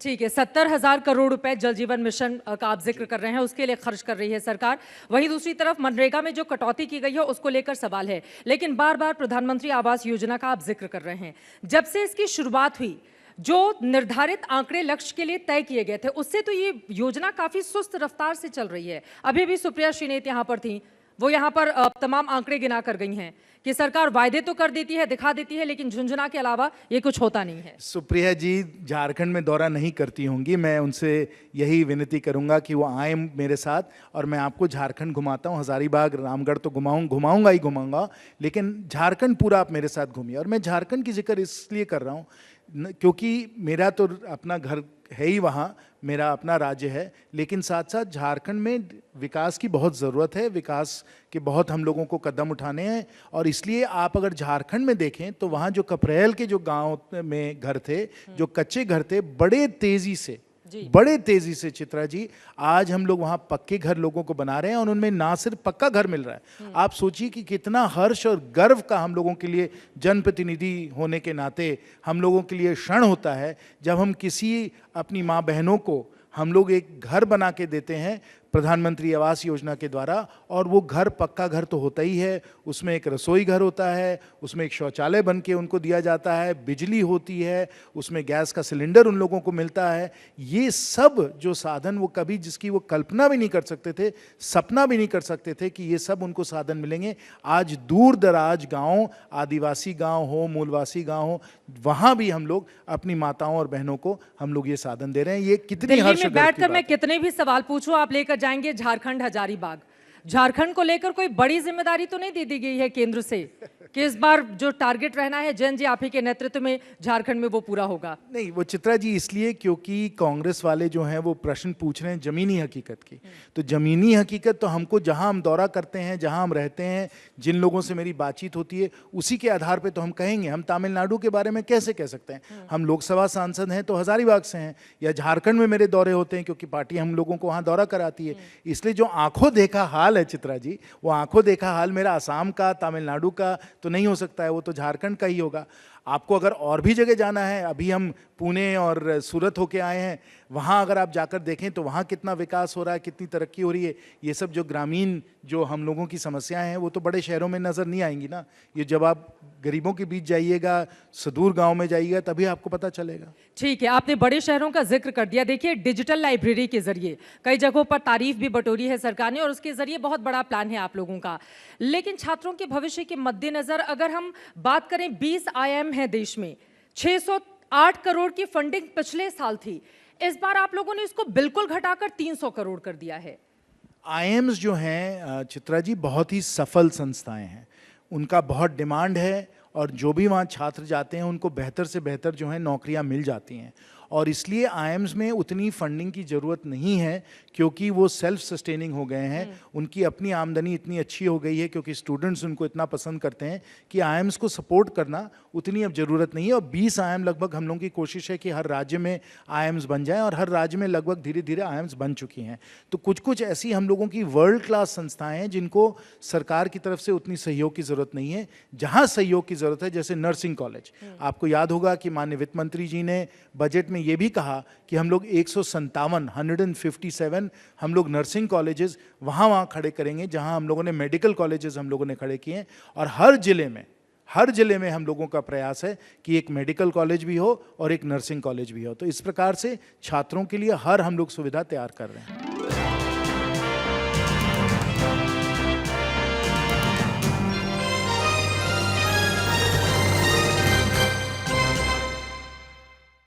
ठीक है, 70,000 करोड़ रुपए जल जीवन मिशन का आप जिक्र कर रहे हैं, उसके लिए खर्च कर रही है सरकार। वहीं दूसरी तरफ मनरेगा में जो कटौती की गई है उसको लेकर सवाल है, लेकिन बार बार प्रधानमंत्री आवास योजना का आप जिक्र कर रहे हैं। जब से इसकी शुरुआत हुई, जो निर्धारित आंकड़े लक्ष्य के लिए तय किए गए थे, उससे तो ये योजना काफी सुस्त रफ्तार से चल रही है। अभी भी सुप्रिया श्रीनेत यहाँ पर थी, वो यहाँ पर तमाम आंकड़े गिना कर गई हैं कि सरकार वायदे तो कर देती है, दिखा देती है, लेकिन झुंझुना के अलावा ये कुछ होता नहीं है। सुप्रिया जी झारखंड में दौरा नहीं करती होंगी, मैं उनसे यही विनती करूंगा कि वो आए मेरे साथ और मैं आपको झारखंड घुमाता हूँ। हजारीबाग, रामगढ़ तो घुमाऊंगा, लेकिन झारखंड पूरा आप मेरे साथ घूमिए। और मैं झारखंड की जिक्र इसलिए कर रहा हूँ क्योंकि मेरा तो अपना घर है ही वहाँ, मेरा अपना राज्य है, लेकिन साथ साथ झारखंड में विकास की बहुत ज़रूरत है, विकास के बहुत हम लोगों को कदम उठाने हैं। और इसलिए आप अगर झारखंड में देखें तो वहाँ जो कपरेल के जो गांव में घर थे, जो कच्चे घर थे, बड़े तेजी से चित्रा जी आज हम लोग वहाँ पक्के घर लोगों को बना रहे हैं और उनमें ना सिर्फ पक्का घर मिल रहा है। आप सोचिए कि कितना हर्ष और गर्व का हम लोगों के लिए, जनप्रतिनिधि होने के नाते हम लोगों के लिए क्षण होता है जब हम किसी अपनी माँ बहनों को हम लोग एक घर बना के देते हैं प्रधानमंत्री आवास योजना के द्वारा। और वो घर पक्का घर तो होता ही है, उसमें एक रसोई घर होता है, उसमें एक शौचालय बन के उनको दिया जाता है, बिजली होती है, उसमें गैस का सिलेंडर उन लोगों को मिलता है। ये सब जो साधन वो कभी जिसकी वो कल्पना भी नहीं कर सकते थे, सपना भी नहीं कर सकते थे कि ये सब उनको साधन मिलेंगे, आज दूर दराज गाँव, आदिवासी गाँव हो, मूलवासी गाँव हो, वहाँ भी हम लोग अपनी माताओं और बहनों को हम लोग ये साधन दे रहे हैं। ये कितनी हर्ष बैठकर मैं कितने भी सवाल पूछूं, आप लेकर जाएंगे झारखंड हजारीबाग। झारखंड को लेकर कोई बड़ी जिम्मेदारी तो नहीं दे दी गई है केंद्र से कि इस बार जो टारगेट रहना है जैन जी आप ही के नेतृत्व में झारखंड में वो पूरा होगा? नहीं, वो चित्रा जी इसलिए क्योंकि कांग्रेस वाले जो हैं वो प्रश्न पूछ रहे हैं जमीनी हकीकत की। तो जमीनी हकीकत तो हमको, जहां हम दौरा करते हैं, जहां हम रहते हैं, जिन लोगों से मेरी बातचीत होती है, उसी के आधार पर तो हम कहेंगे। हम तमिलनाडु के बारे में कैसे कह सकते हैं? हम लोकसभा सांसद हैं तो हजारीबाग से हैं, या झारखंड में मेरे दौरे होते हैं क्योंकि पार्टी हम लोगों को वहाँ दौरा कराती है। इसलिए जो आंखों देखा हाल है चित्रा जी, वो आंखों देखा हाल मेरा असम का, तमिलनाडु का तो नहीं हो सकता है, वो तो झारखंड का ही होगा। आपको अगर और भी जगह जाना है, अभी हम पुणे और सूरत होके आए हैं, वहाँ अगर आप जाकर देखें तो वहाँ कितना विकास हो रहा है, कितनी तरक्की हो रही है। ये सब जो ग्रामीण जो हम लोगों की समस्याएं हैं वो तो बड़े शहरों में नज़र नहीं आएंगी ना। ये जब आप गरीबों के बीच जाइएगा, सुदूर गांव में जाइएगा, तभी आपको पता चलेगा। ठीक है, आपने बड़े शहरों का जिक्र कर दिया। देखिए, डिजिटल लाइब्रेरी के जरिए कई जगहों पर तारीफ भी बटोरी है सरकार ने और उसके जरिए बहुत बड़ा प्लान है आप लोगों का। लेकिन छात्रों के भविष्य के मद्देनजर अगर हम बात करें, 20 IIM है देश में, 608 करोड़ की फंडिंग पिछले साल थी, इस बार आप लोगों ने इसको बिल्कुल घटाकर 300 करोड़ कर दिया है। IIMs जो हैं चित्रा जी बहुत ही सफल संस्थाएं हैं, उनका बहुत डिमांड है और जो भी वहाँ छात्र जाते हैं उनको बेहतर से बेहतर जो है नौकरियाँ मिल जाती हैं। और इसलिए IIMs में उतनी फंडिंग की ज़रूरत नहीं है क्योंकि वो सेल्फ सस्टेनिंग हो गए हैं, उनकी अपनी आमदनी इतनी अच्छी हो गई है क्योंकि स्टूडेंट्स उनको इतना पसंद करते हैं कि IIMs को सपोर्ट करना उतनी अब ज़रूरत नहीं है। और 20 IIM लगभग हम लोगों की कोशिश है कि हर राज्य में IIMs बन जाएं और हर राज्य में लगभग धीरे धीरे IIMs बन चुकी हैं। तो कुछ कुछ ऐसी हम लोगों की वर्ल्ड क्लास संस्थाएँ हैं जिनको सरकार की तरफ से उतनी सहयोग की ज़रूरत नहीं है। जहाँ सहयोग की ज़रूरत है, जैसे नर्सिंग कॉलेज, आपको याद होगा कि माननीय वित्त मंत्री जी ने बजट में ये भी कहा कि हम लोग 157 हम लोग नर्सिंग कॉलेजेस वहाँ खड़े करेंगे जहाँ हम लोगों ने मेडिकल कॉलेजेस हम लोगों ने खड़े किए हैं। और हर जिले में हम लोगों का प्रयास है कि एक मेडिकल कॉलेज भी हो और एक नर्सिंग कॉलेज भी हो। तो इस प्रकार से छात्रों के लिए हर हम लोग सुविधा तैयार कर रहे हैं।